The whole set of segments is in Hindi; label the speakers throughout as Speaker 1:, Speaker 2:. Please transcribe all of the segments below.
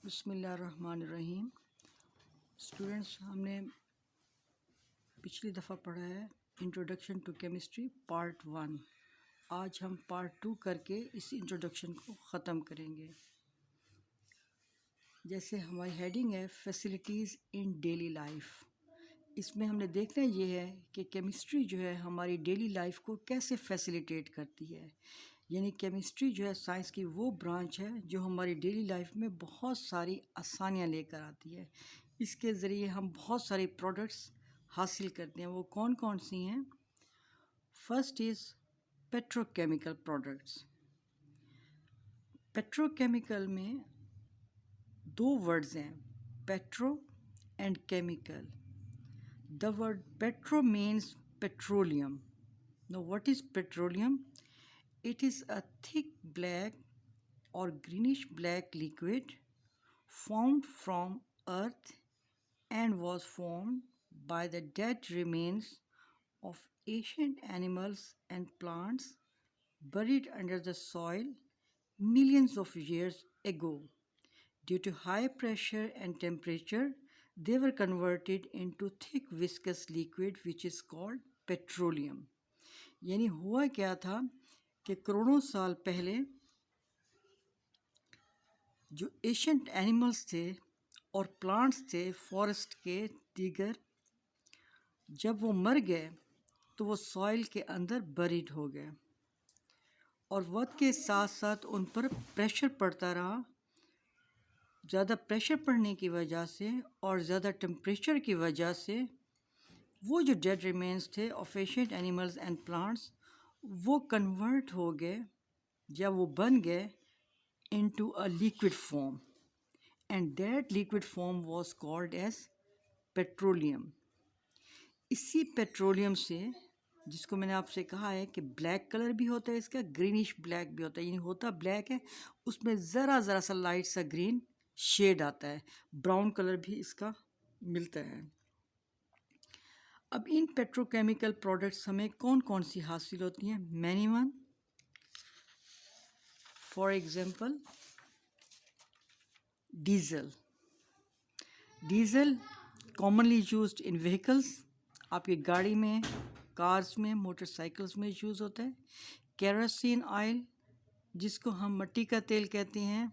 Speaker 1: बिस्मिल्लाहिर्रहमानिर्रहीम। स्टूडेंट्स, हमने पिछली दफ़ा पढ़ा है इंट्रोडक्शन टू केमिस्ट्री पार्ट 1। आज हम पार्ट 2 करके इस इंट्रोडक्शन को ख़त्म करेंगे। जैसे हमारी हेडिंग है फैसिलिटीज़ इन डेली लाइफ। इसमें हमने देखना ये है कि केमिस्ट्री जो है हमारी डेली लाइफ को कैसे फैसिलिटेट करती है। यानी केमिस्ट्री जो है साइंस की वो ब्रांच है जो हमारी डेली लाइफ में बहुत सारी आसानियाँ लेकर आती है। इसके ज़रिए हम बहुत सारे प्रोडक्ट्स हासिल करते हैं। वो कौन कौन सी हैं? First is petrochemical products. Petrochemical में दो वर्ड्स हैं, petro and chemical. The word petro means petroleum. Now, what is petroleum? It is a thick black or greenish black liquid formed from earth and was formed by the dead remains of ancient animals and plants buried under the soil millions of years ago. Due to high pressure and temperature, they were converted into thick viscous liquid which is called petroleum. यानी हुआ क्या था कि करोड़ों साल पहले जो एशियंट एनिमल्स थे और प्लांट्स थे फॉरेस्ट के दीगर, जब वो मर गए तो वो सॉइल के अंदर बरीड हो गए और वक्त के साथ साथ उन पर प्रेशर पड़ता रहा। ज़्यादा प्रेशर पड़ने की वजह से और ज़्यादा टेम्परेचर की वजह से वो जो डेड रिमेन्स थे of ancient animals and plants वो कन्वर्ट हो गए या वो बन गए into a liquid form, and that liquid form was called as petroleum. इसी पेट्रोलियम से, जिसको मैंने आपसे कहा है कि ब्लैक कलर भी होता है, इसका ग्रीनिश ब्लैक भी होता है, यानी होता ब्लैक है, उसमें ज़रा ज़रा सा लाइट सा ग्रीन शेड आता है, ब्राउन कलर भी इसका मिलता है। अब इन पेट्रोकेमिकल प्रोडक्ट्स हमें कौन कौन सी हासिल होती हैं? Many one. For example diesel. Diesel commonly used in vehicles, आपकी गाड़ी में, कार्स में, मोटरसाइकिल्स में यूज़ होता है। केरोसिन ऑयल, जिसको हम मिट्टी का तेल कहते हैं,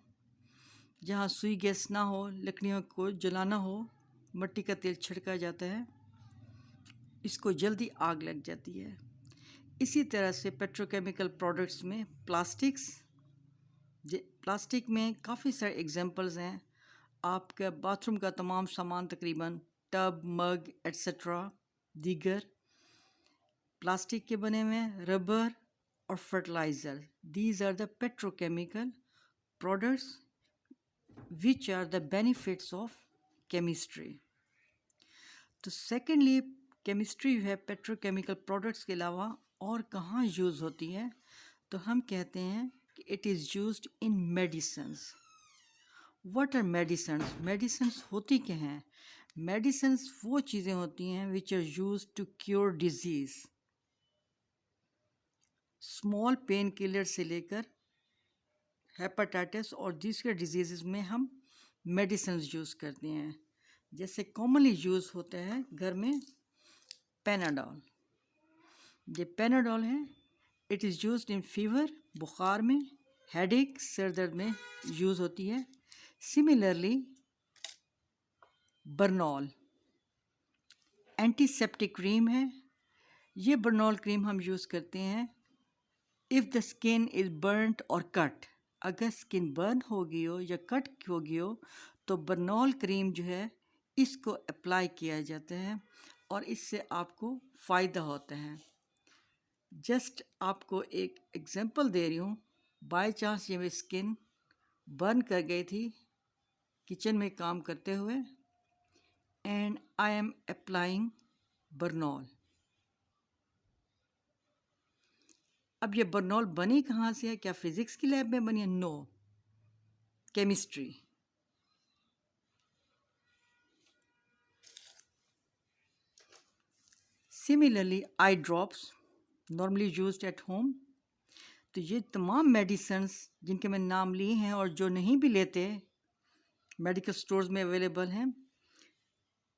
Speaker 1: जहाँ सुई गैस ना हो, लकड़ियों को जलाना हो, मिट्टी का तेल छिड़का जाता है, इसको जल्दी आग लग जाती है। इसी तरह से पेट्रोकेमिकल प्रोडक्ट्स में प्लास्टिक्स, प्लास्टिक में काफ़ी सारे एग्जांपल्स हैं। आपका बाथरूम का तमाम सामान तकरीबन टब, मग एट्सेट्रा दीगर प्लास्टिक के बने हुए हैं। रबर और fertiliser, these are the petrochemical products which are the benefits of chemistry. तो सेकेंडली केमिस्ट्री जो है पेट्रोकेमिकल प्रोडक्ट्स के अलावा और कहाँ यूज़ होती है? तो हम कहते हैं कि it is used in medicines. What are medicines? Medicines होती क्या हैं? मेडिसिन्स वो चीज़ें होती हैं which are used to cure disease. Small pain killer से लेकर हेपेटाइटिस और दूसरे डिजीज़ में हम मेडिसिन यूज़ करते हैं। जैसे कॉमनली यूज़ होता है घर में पैनाडोल। ये पैनाडोल है, it is used in fever, बुखार में, हेडेक, सिर दर्द में यूज़ होती है। सिमिलरली बर्नॉल एंटीसेप्टिक क्रीम है। ये बर्नॉल क्रीम हम यूज़ करते हैं if the skin is burned और कट। अगर स्किन बर्न हो गई हो या कट हो गई हो तो बर्नॉल क्रीम जो है इसको अप्लाई किया जाता है और इससे आपको फ़ायदा होता है। जस्ट आपको एक एग्जांपल दे रही हूँ। बाय चांस ये मेरी स्किन बर्न कर गई थी किचन में काम करते हुए, and I am applying Burnol. अब ये बर्नॉल बनी कहाँ से है? क्या फिज़िक्स की लैब में बनी है? No, chemistry. Similarly eye drops normally used at home. तो ये तमाम मेडिसिन्स जिनके मैं नाम लिए हैं और जो नहीं भी लेते मेडिकल स्टोर्स में अवेलेबल हैं.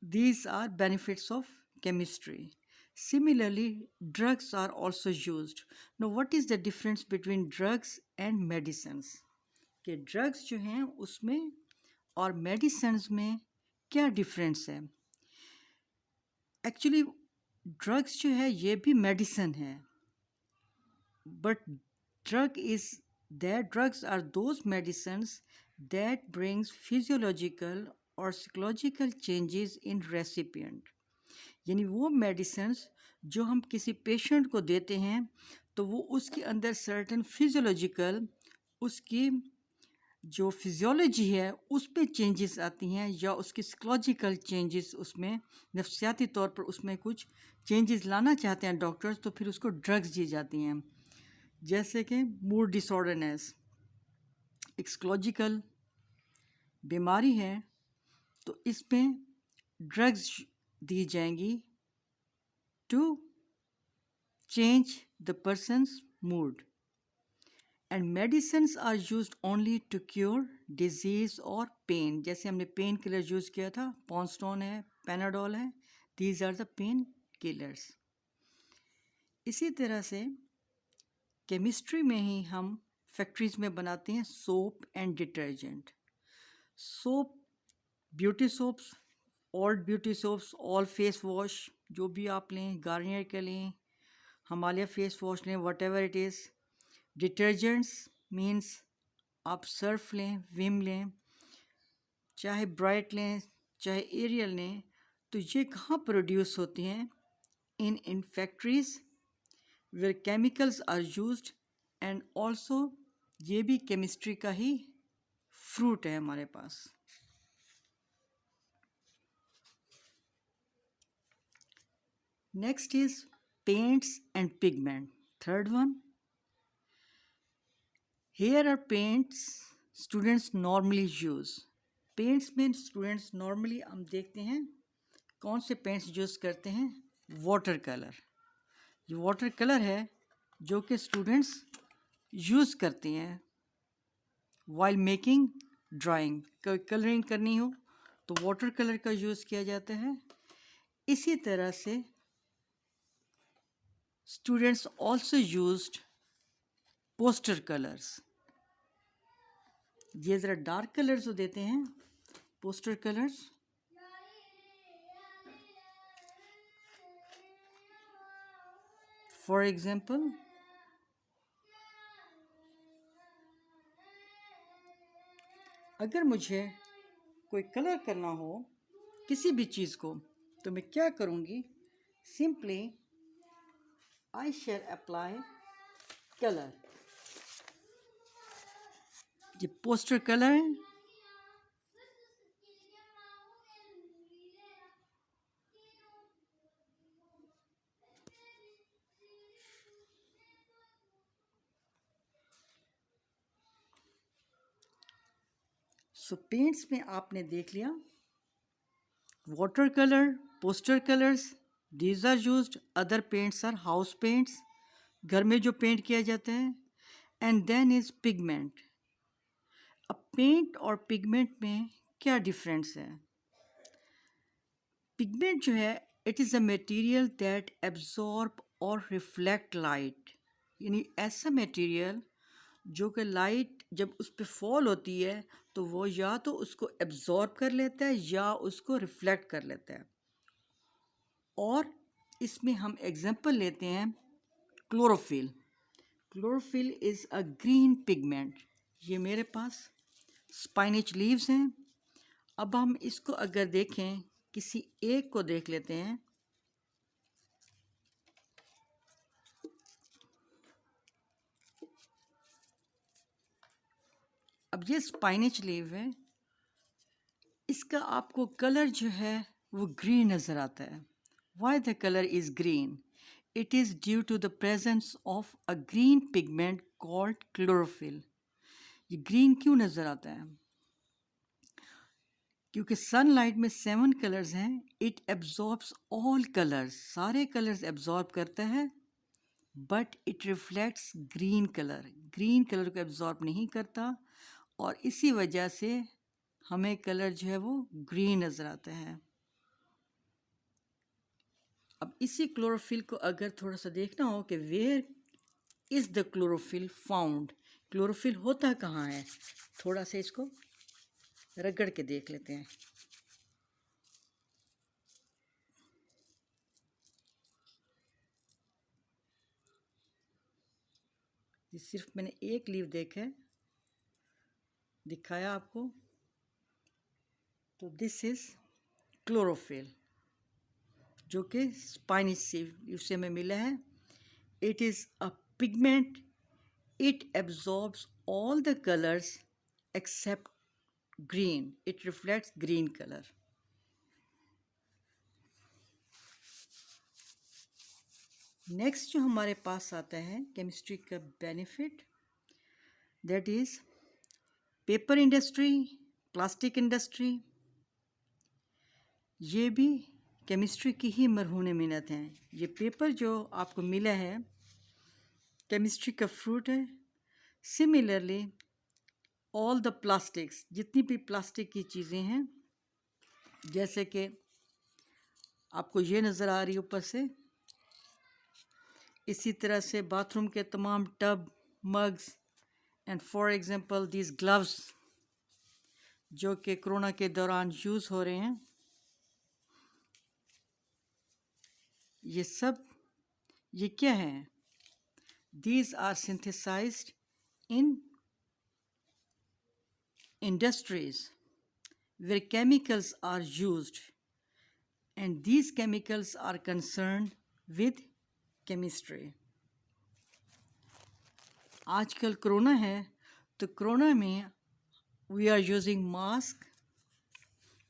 Speaker 1: These are benefits of chemistry. Similarly, drugs are also used. Now, what is the difference between drugs and medicines? कि drugs जो हैं उसमें और medicines में क्या difference है? Actually, drugs जो है ये भी medicine है. But drugs are those medicines that brings physiological or psychological changes in recipient. यानी वो मेडिसिन्स जो हम किसी पेशेंट को देते हैं तो वो उसके अंदर सर्टेन फिजियोलॉजिकल उसकी जो फिजियोलॉजी है उस पे चेंजेस आती हैं या उसकी साइकोलॉजिकल चेंजेस उसमें नफ्सियाती तौर पर उसमें कुछ चेंजेस लाना चाहते हैं डॉक्टर्स तो फिर उसको ड्रग्स दी जाती हैं. जैसे कि मूड डिसऑर्डरनेस एक साइकोलॉजिकल बीमारी है तो इसमें ड्रग्स दी जाएंगी to change the person's mood. And medicines are used only to cure disease or pain. जैसे हमने पेन किलर यूज़ किया था, पॉन्स्टोन है, पेनाडोल है, these are the pain killers. इसी तरह से केमिस्ट्री में ही हम फैक्ट्रीज में बनाते हैं soap and detergent. Soap, beauty soaps, old beauty soaps, all face wash जो भी आप लें, गार्नियर के लें, हिमालय फेस वॉश लें, what ever it is. Detergents means आप सर्फ लें, विम लें, चाहे ब्राइट लें, चाहे एरियल लें, तो ये कहाँ प्रोड्यूस होती हैं? In factories where chemicals are used and also ये भी केमिस्ट्री का ही फ्रूट है हमारे पास. Next is paints and pigment. Third one. Here are paints students normally use. Paints में students normally हम देखते हैं कौन से paints यूज़ करते हैं? Water colour. ये वाटर कलर है जो कि students यूज़ करते हैं while making drawing. कोई कलरिंग करनी हो तो वाटर कलर का यूज़ किया जाता है. इसी तरह से students also used poster colors. ये ज़रा डार्क कलर्स जो देते हैं पोस्टर कलर्स. फॉर एग्जाम्पल अगर मुझे कोई कलर करना हो किसी भी चीज़ को तो मैं क्या करूँगी? Simply I shall apply colour. ये पोस्टर कलर है. सो पेंट्स में आपने देख लिया water colour, poster colours, these are used. Other paints are house paints, घर में जो पेंट किया जाता है. And then is pigment. अब पेंट और पिगमेंट में क्या डिफरेंस है? पिगमेंट जो है it is a material that absorb और रिफ्लेक्ट लाइट. यानी ऐसा मटेरियल जो कि लाइट जब उस पर फॉल होती है तो वो या तो उसको एब्जॉर्ब कर लेता है या उसको रिफ्लेक्ट कर लेता है. और इसमें हम एग्जांपल लेते हैं chlorophyll. Chlorophyll is a green pigment. ये मेरे पास स्पाइनिच लीव्स हैं. अब हम इसको अगर देखें किसी एक को देख लेते हैं. अब ये स्पाइनिच लीव है, इसका आपको कलर जो है वो ग्रीन नज़र आता है. Why the colour is green? It is due to the presence of a green pigment called chlorophyll. ये ग्रीन क्यों नज़र आता है? क्योंकि सनलाइट में 7 कलर्स हैं. इट एब्जॉर्ब्स ऑल कलर्स, सारे कलर्स एब्जॉर्ब करता है. But it reflects green colour को एब्जॉर्ब नहीं करता. और इसी वजह से हमें कलर जो है वो ग्रीन नज़र आता है। अब इसी क्लोरोफिल को अगर थोड़ा सा देखना हो कि where is the chlorophyll found, chlorophyll होता कहाँ है, थोड़ा सा इसको रगड़ के देख लेते हैं। ये सिर्फ मैंने एक लीव दिखाया आपको। तो दिस इज़ क्लोरोफिल, जो कि स्पाइनिश सीव से हमें मिला है। It is a pigment, it absorbs all the colours except green, it reflects green colour. Next जो हमारे पास आता है केमिस्ट्री का benefit, that is paper industry, plastic industry, ये भी केमिस्ट्री की ही मरहून मिन्नत हैं। ये पेपर जो आपको मिला है केमिस्ट्री का फ्रूट है। सिमिलरली ऑल द प्लास्टिक्स, जितनी भी प्लास्टिक की चीज़ें हैं, जैसे कि आपको ये नज़र आ रही है ऊपर से, इसी तरह से बाथरूम के तमाम tub, mugs and for example these gloves जो कि कोरोना के दौरान यूज़ हो रहे हैं, ये सब ये क्या हैं? These are synthesized in industries where chemicals are used, and these chemicals are concerned with chemistry. आजकल कोरोना है, तो कोरोना में we are using mask.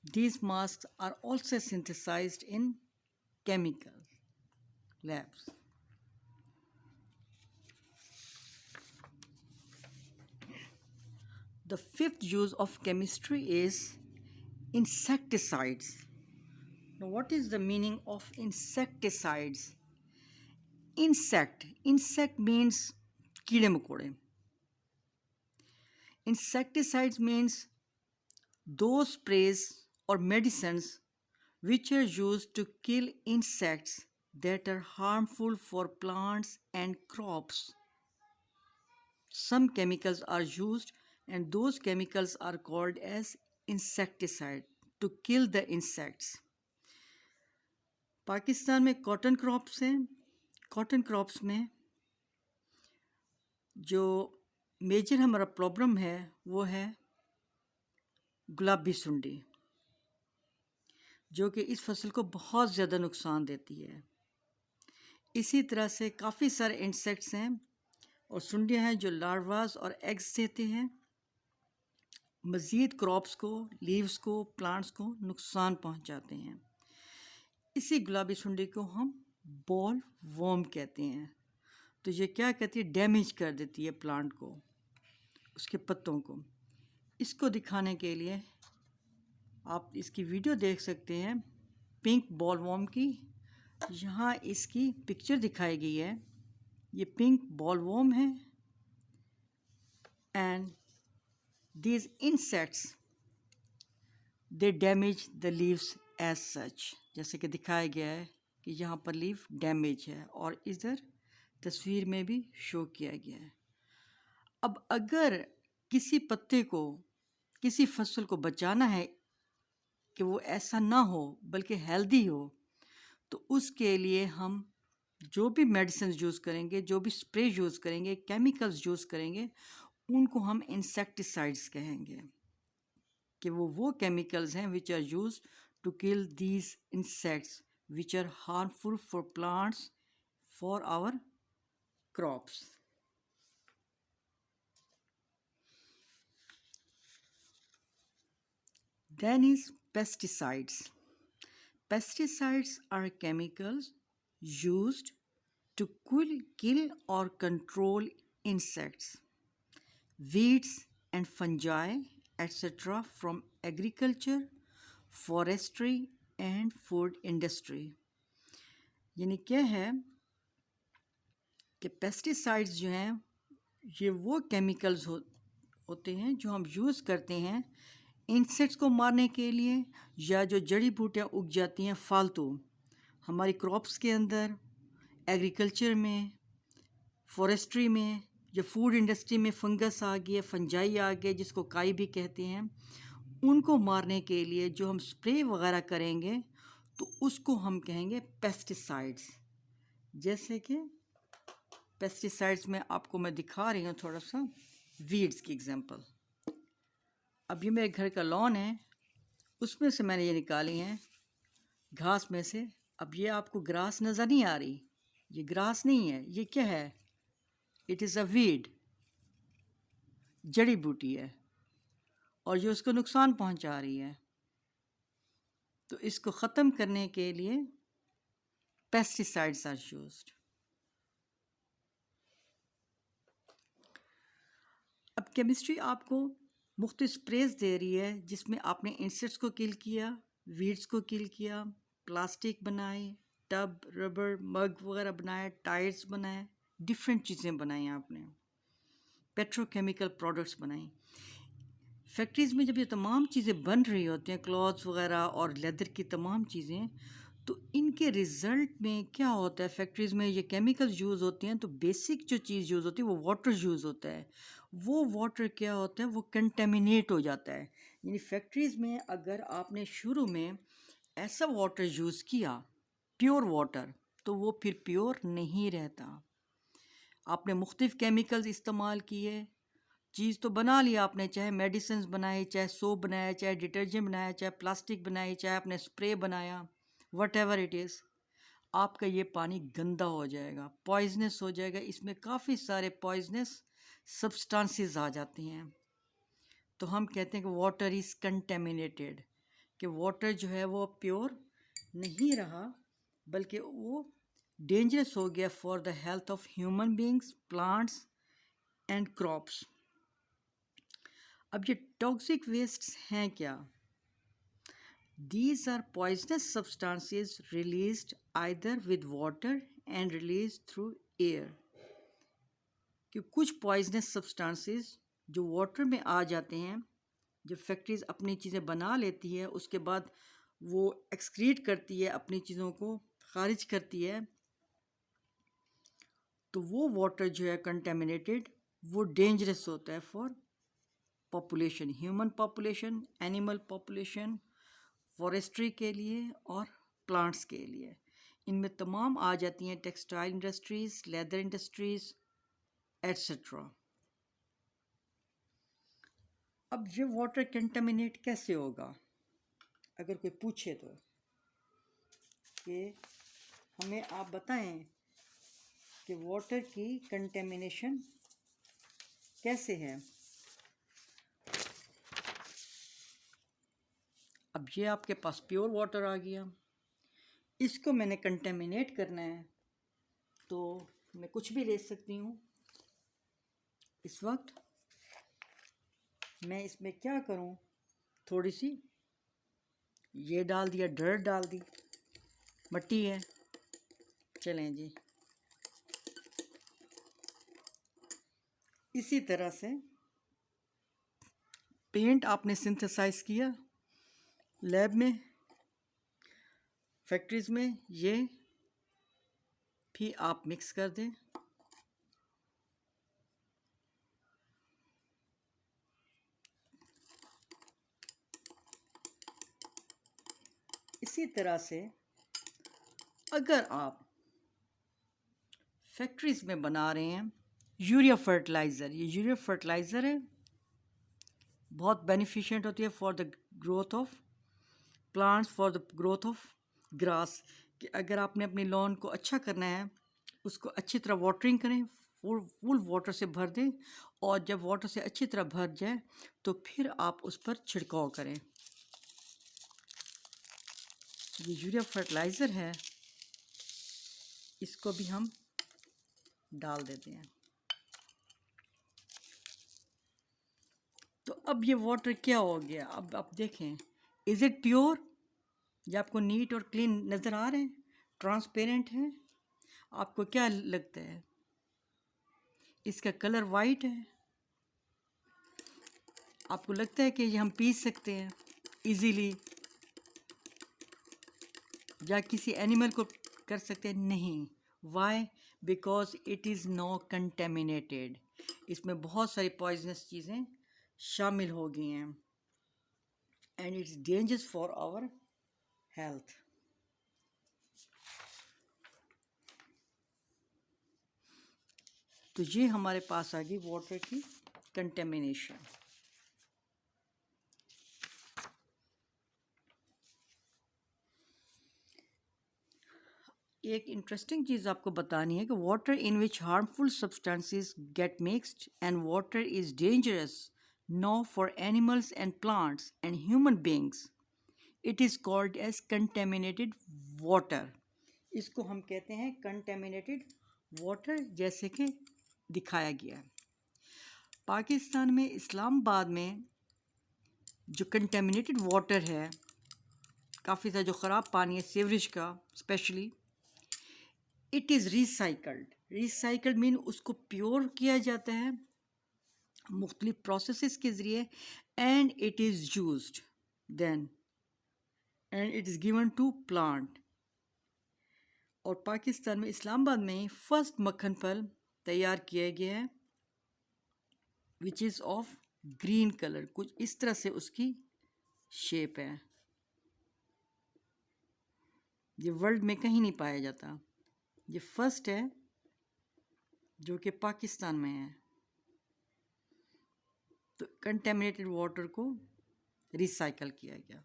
Speaker 1: These masks are also synthesized in chemical labs. The fifth use of chemistry is insecticides. Now, what is the meaning of insecticides? Insect means कीड़े मकोड़े. Insecticides means those sprays or medicines which are used to kill insects that are harmful for plants and crops. Some chemicals are used, and those chemicals are called as insecticide to kill the insects. Pakistan में कॉटन क्रॉप्स हैं। कॉटन क्रॉप्स में जो मेजर हमारा प्रॉब्लम है वो है गुलाबी सुंडी, जो कि इस फसल को बहुत ज़्यादा नुकसान देती है। इसी तरह से काफ़ी सारे इंसेक्ट्स हैं और सुंडियाँ हैं जो लार्वास और एग्स देते हैं, मज़ीद क्रॉप्स को, लीव्स को, प्लांट्स को नुकसान पहुंचाते हैं। इसी गुलाबी सुंडी को हम बॉल वर्म कहते हैं। तो ये क्या कहती है, डैमेज कर देती है प्लांट को, उसके पत्तों को। इसको दिखाने के लिए आप इसकी वीडियो देख सकते हैं पिंक बॉल वर्म की। यहाँ इसकी पिक्चर दिखाई गई है। ये पिंक बॉल वर्म है and these insects they damage the leaves as such, जैसे कि दिखाया गया है कि यहाँ पर लीफ डैमेज है और इधर तस्वीर में भी शो किया गया है। अब अगर किसी पत्ते को, किसी फसल को बचाना है कि वो ऐसा ना हो बल्कि हेल्दी हो, तो उसके लिए हम जो भी मेडिसिन यूज़ करेंगे, जो भी स्प्रे यूज़ करेंगे, केमिकल्स यूज़ करेंगे, उनको हम इंसेक्टिसाइड्स कहेंगे कि वो केमिकल्स हैं which are use to kill these insects which are harmful for plants, for our crops. Then is pesticides. Pesticides are chemicals used to kill or control insects, weeds and fungi, etc. from agriculture, forestry and food industry. यानी क्या है कि पेस्टिसाइड्स जो हैं ये वो केमिकल्स होते हैं जो हम यूज़ करते हैं इंसेक्ट्स को मारने के लिए या जो जड़ी बूटियाँ उग जाती हैं फालतू हमारी क्रॉप्स के अंदर, एग्रीकल्चर में, फॉरेस्ट्री में, या फूड इंडस्ट्री में फंगस आ गई है, फंजाई आ गए जिसको काई भी कहते हैं, उनको मारने के लिए जो हम स्प्रे वगैरह करेंगे तो उसको हम कहेंगे पेस्टिसाइड्स। जैसे कि पेस्टिसाइड्स में आपको मैं दिखा रही हूँ थोड़ा सा वीड्स की एग्जांपल। अब ये मेरे घर का लॉन है, उसमें से मैंने ये निकाली हैं घास में से। अब ये आपको ग्रास नज़र नहीं आ रही, ये ग्रास नहीं है, ये क्या है? इट इज़ अ वीड, जड़ी बूटी है और ये उसको नुकसान पहुंचा रही है। तो इसको ख़त्म करने के लिए पेस्टिसाइड्स आर यूज्ड। अब केमिस्ट्री आपको मुख्तलिफ स्प्रेज दे रही है जिसमें आपने इंसेक्ट्स को किल किया, वीड्स को किल किया, प्लास्टिक बनाए, टब, रबर, मग वगैरह बनाए, टायर्स बनाए, डिफरेंट चीज़ें बनाई आपने, पेट्रोकेमिकल प्रोडक्ट्स बनाई। फैक्ट्रीज़ में जब ये तमाम चीज़ें बन रही होती हैं, क्लॉथ्स वगैरह और लेदर की तमाम चीज़ें, तो इनके रिज़ल्ट में क्या होता है? फैक्ट्रीज़ में ये केमिकल्स यूज़ होती हैं तो बेसिक जो चीज़ यूज़ होती है वो वाटर यूज़ होता है। वो वाटर क्या होता है? वो कंटेमिनेट हो जाता है। यानी फैक्ट्रीज़ में अगर आपने शुरू में ऐसा वाटर यूज़ किया, प्योर वाटर, तो वो फिर प्योर नहीं रहता। आपने मुख्तलिफ केमिकल्स इस्तेमाल किए, चीज़ तो बना लिया आपने, चाहे मेडिसिन बनाई, चाहे सोप बनाया, चाहे डिटर्जेंट बनाया, चाहे प्लास्टिक बनाई, चाहे आपने स्प्रे बनाया, वट एवर इट इज़, आपका ये पानी गंदा हो जाएगा, पॉइजनस हो जाएगा। इसमें काफ़ी सारे पॉइजनस सब्सटेंसेस आ जाती हैं। तो हम कहते हैं कि वाटर इज़ कंटेमिनेटेड, कि वाटर जो है वो प्योर नहीं रहा बल्कि वो डेंजरस हो गया for the health of human beings, plants and crops. अब ये टॉक्सिक वेस्ट्स हैं क्या? These are poisonous substances released either with water and released through air। कि कुछ पॉइजनस सब्सटेंसेस जो वाटर में आ जाते हैं, जब फैक्ट्रीज अपनी चीज़ें बना लेती है उसके बाद वो एक्सक्रीट करती है, अपनी चीज़ों को खारिज करती है, तो वो वाटर जो है कंटेमिनेटेड, वो डेंजरस होता है for population, human population, animal population, forestry के लिए और प्लांट्स के लिए। इनमें तमाम आ जाती हैं textile industries, leather industries etcetera. अब ये वाटर कंटेमिनेट कैसे होगा? अगर कोई पूछे तो कि हमें आप बताएं कि वाटर की कंटेमिनेशन कैसे है। अब ये आपके पास प्योर वाटर आ गया, इसको मैंने कंटेमिनेट करना है तो मैं कुछ भी ले सकती हूँ। इस वक्त मैं इसमें क्या करूँ, थोड़ी सी ये डाल दिया, डर्ट डाल दी, मट्टी है, चलें जी। इसी तरह से पेंट आपने सिंथेसाइज किया लैब में, फैक्ट्रीज़ में, ये भी आप मिक्स कर दें। इसी तरह से अगर आप फैक्ट्रीज़ में बना रहे हैं यूरिया फर्टिलाइज़र, ये यूरिया फर्टिलाइज़र है, बहुत बेनिफिशिएंट होती है for the growth of plants, for the growth of grass. कि अगर आपने अपनी लॉन को अच्छा करना है, उसको अच्छी तरह वाटरिंग करें, फुल वाटर से भर दें, और जब वाटर से अच्छी तरह भर जाए तो फिर आप उस पर छिड़काव करें। ये यूरिया फर्टिलाइज़र है, इसको भी हम डाल देते हैं। तो अब ये वाटर क्या हो गया? अब आप देखें, इज़ इट प्योर? ये आपको नीट और क्लीन नज़र आ रहे हैं, ट्रांसपेरेंट है? आपको क्या लगता है? इसका कलर वाइट है, आपको लगता है कि ये हम पी सकते हैं इजीली या किसी एनिमल को कर सकते हैं? नहीं। Why? Because it is no contaminated. इसमें बहुत सारी पॉइजनस चीज़ें शामिल हो गई हैं and it's dangerous for our health. तो ये हमारे पास आ गई वाटर की कंटेमिनेशन। एक इंटरेस्टिंग चीज़ आपको बतानी है कि water in which harmful substances get mixed and water is dangerous no for animals and plants and human beings, it is called as contaminated water. इसको हम कहते हैं कंटेमिनेटेड वाटर, जैसे कि दिखाया गया है। पाकिस्तान में इस्लामाबाद में जो कंटेमिनेटेड वाटर है, काफ़ी सारा जो ख़राब पानी है सीवरेज का specially, it is recycled. Recycled mean उसको प्योर किया जाता है मुख्तलिफ प्रोसेसेस के ज़रिए and it is used then and it is given to plant. और पाकिस्तान में इस्लामाबाद में ही फर्स्ट मक्खन फल तैयार किया गया है which is of green colour. कुछ इस तरह से उसकी शेप है। ये वर्ल्ड में कहीं नहीं पाया जाता, ये फर्स्ट है जो कि पाकिस्तान में है। तो कंटेमिनेटेड वाटर को रिसाइकल किया गया।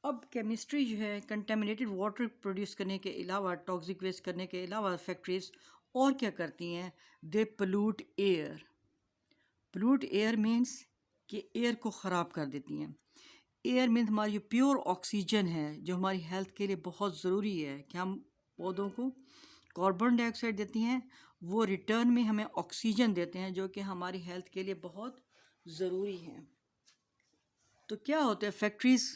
Speaker 1: अब केमिस्ट्री जो है कंटेमिनेटेड वाटर प्रोड्यूस करने के अलावा, टॉक्सिक वेस्ट करने के अलावा फैक्ट्रीज और क्या करती हैं? They pollute air. Pollute air means कि एयर को ख़राब कर देती हैं। एयर मीन्स हमारी जो प्योर ऑक्सीजन है जो हमारी हेल्थ के लिए बहुत ज़रूरी है कि हम पौधों को कार्बन डाइऑक्साइड देती हैं, वो रिटर्न में हमें ऑक्सीजन देते हैं जो कि हमारी हेल्थ के लिए बहुत ज़रूरी है। तो क्या होता है, फैक्ट्रीज़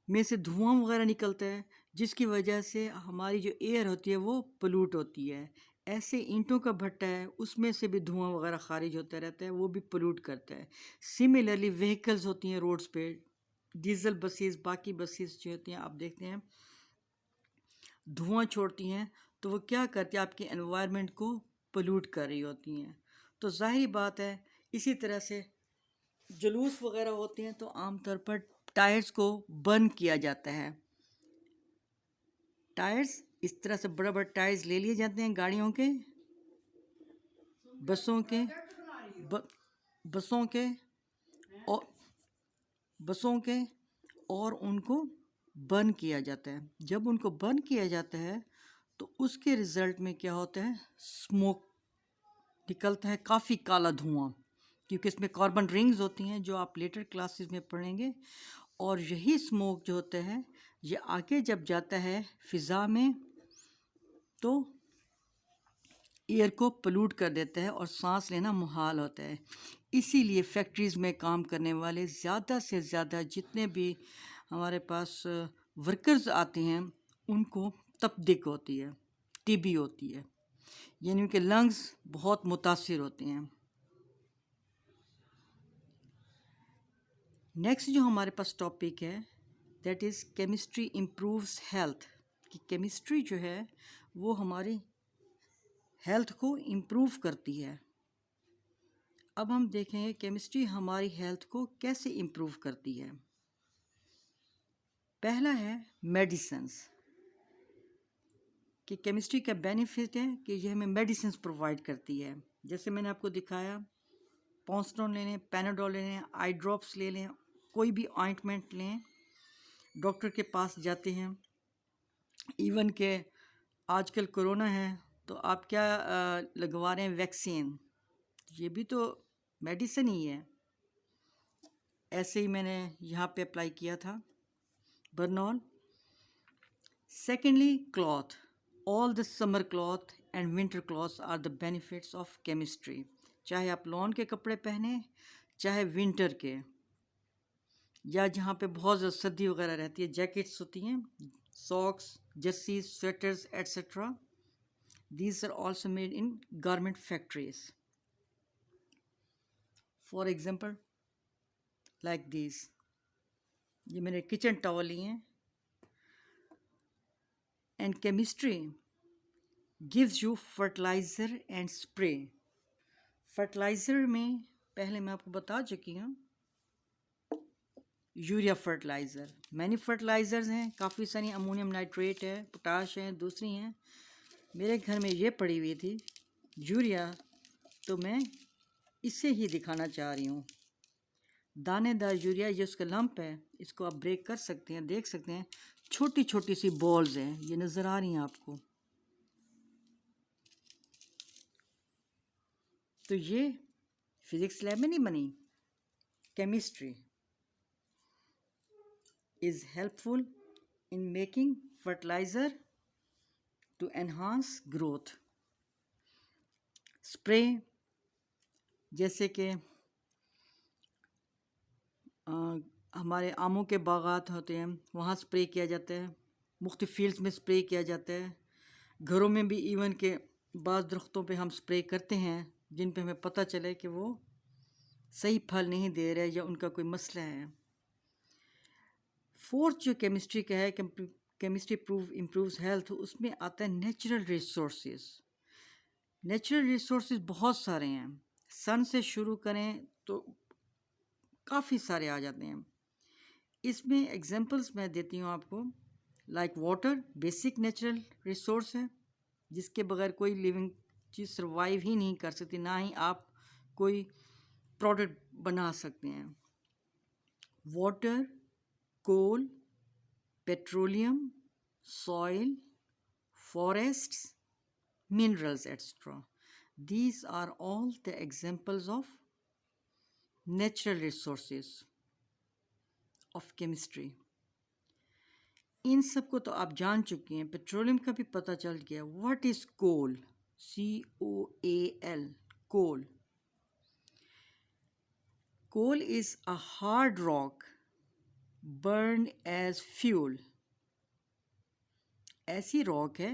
Speaker 1: में से धुआं वगैरह निकलता है जिसकी वजह से हमारी जो एयर होती है वो पोल्यूट होती है। ऐसे ईंटों का भट्टा है उसमें से भी धुआं वगैरह खारिज होता रहता है, वो भी पोल्यूट करता है। सिमिलरली व्हीकल्स होती हैं रोड्स पे, डीजल बसेस, बाकी बसेस जो होती हैं आप देखते हैं धुआं छोड़ती हैं, तो वो क्या करती हैं आपके एनवायरनमेंट को पोल्यूट कर रही होती हैं। तो ज़ाहिर बात है इसी तरह से जुलूस वगैरह होते हैं तो आमतौर पर टायर्स को बर्न किया जाता है। टायर्स इस तरह से बड़े बड़े टायर्स ले लिए जाते हैं गाड़ियों के, बसों के बसों के और बसों के और उनको बर्न किया जाता है। जब उनको बर्न किया जाता है तो उसके रिज़ल्ट में क्या होता है, स्मोक निकलता है, काफ़ी काला धुआं, क्योंकि इसमें कार्बन रिंग्स होती हैं जो आप लेटर क्लासेस में पढ़ेंगे। और यही स्मोक जो होता है ये आगे जब जाता है फ़िज़ा में तो एयर को पोल्यूट कर देता है और सांस लेना मुहाल होता है। इसीलिए फैक्ट्रीज़ में काम करने वाले ज़्यादा से ज़्यादा जितने भी हमारे पास वर्कर्स आते हैं उनको तपदिक होती है, टीबी होती है, यानी उनके लंग्स बहुत मुतासिर होते हैं। नेक्स्ट जो हमारे पास टॉपिक है that is chemistry improves health. कि केमिस्ट्री जो है वो हमारी हेल्थ को इम्प्रूव करती है। अब हम देखेंगे केमिस्ट्री हमारी हेल्थ को कैसे इम्प्रूव करती है। पहला है मेडिसिन्स। कि केमिस्ट्री का बेनिफिट है कि ये हमें मेडिसिन्स प्रोवाइड करती है। जैसे मैंने आपको दिखाया, पॉन्स्टोन ले लें, पैनाडोल ले लें, आई ड्रॉप्स ले लें, कोई भी ऑइंटमेंट लें, डॉक्टर के पास जाते हैं। इवन के आजकल कोरोना है तो आप क्या लगवा रहे हैं, वैक्सीन, ये भी तो मेडिसिन ही है। ऐसे ही मैंने यहाँ पे अप्लाई किया था Burnol. Secondly cloth, all the summer cloth and winter cloths are the benefits of chemistry. चाहे आप लॉन के कपड़े पहने, चाहे विंटर के, या जहाँ पे बहुत ज़्यादा सर्दी वगैरह रहती है, जैकेट्स होती हैं, socks, jerseys, sweaters etcetera, these are also made in garment factories. For example like this, ये मैंने किचन टॉवल लिए हैं. And chemistry gives you fertiliser and spray. Fertiliser में पहले मैं आपको बता चुकी हूँ, यूरिया फर्टिलाइज़र. मैनी फर्टिलाइज़र्स हैं, काफ़ी सारी, अमोनियम नाइट्रेट है, पोटाश है, दूसरी हैं. मेरे घर में ये पड़ी हुई थी यूरिया, तो मैं इसे ही दिखाना चाह रही हूँ. दानेदार यूरिया, ये उसका लंप है, इसको आप ब्रेक कर सकते हैं, देख सकते हैं छोटी छोटी सी बॉल्स हैं, ये नज़र आ रही हैं आपको. तो ये फिज़िक्स लैब में नहीं बनी. Chemistry is helpful in making fertilizer to enhance growth. Spray, जैसे कि हमारे आमों के बागात होते हैं, वहाँ स्प्रे किया जाता है. मुख्तलिफ फील्ड्स में स्प्रे किया जाता है. घरों में भी इवन के बाज़ दरख्तों पे हम स्प्रे करते हैं जिन पे हमें पता चले कि वो सही फल नहीं दे रहे या उनका कोई मसला है. फोर्थ जो केमिस्ट्री का है, केमिस्ट्री इम्प्रूव्स हेल्थ, उसमें आता है नेचुरल रिसोर्सेज. नेचुरल रिसोर्सेज बहुत सारे हैं. सन से शुरू करें तो काफ़ी सारे आ जाते हैं. इसमें एग्जांपल्स मैं देती हूँ आपको. Like water, basic natural resource है जिसके बगैर कोई लिविंग चीज़ सर्वाइव ही नहीं कर सकती, ना ही आप कोई प्रोडक्ट बना सकते हैं. Water, coal, petroleum, soil, forests, minerals, etc. These are all the examples of natural resources of chemistry. इन सब को तो आप जान चुके हैं. पेट्रोलियम का भी पता चल गया. What is coal? COAL, coal. Coal is a hard rock burned as fuel. ऐसी रॉक है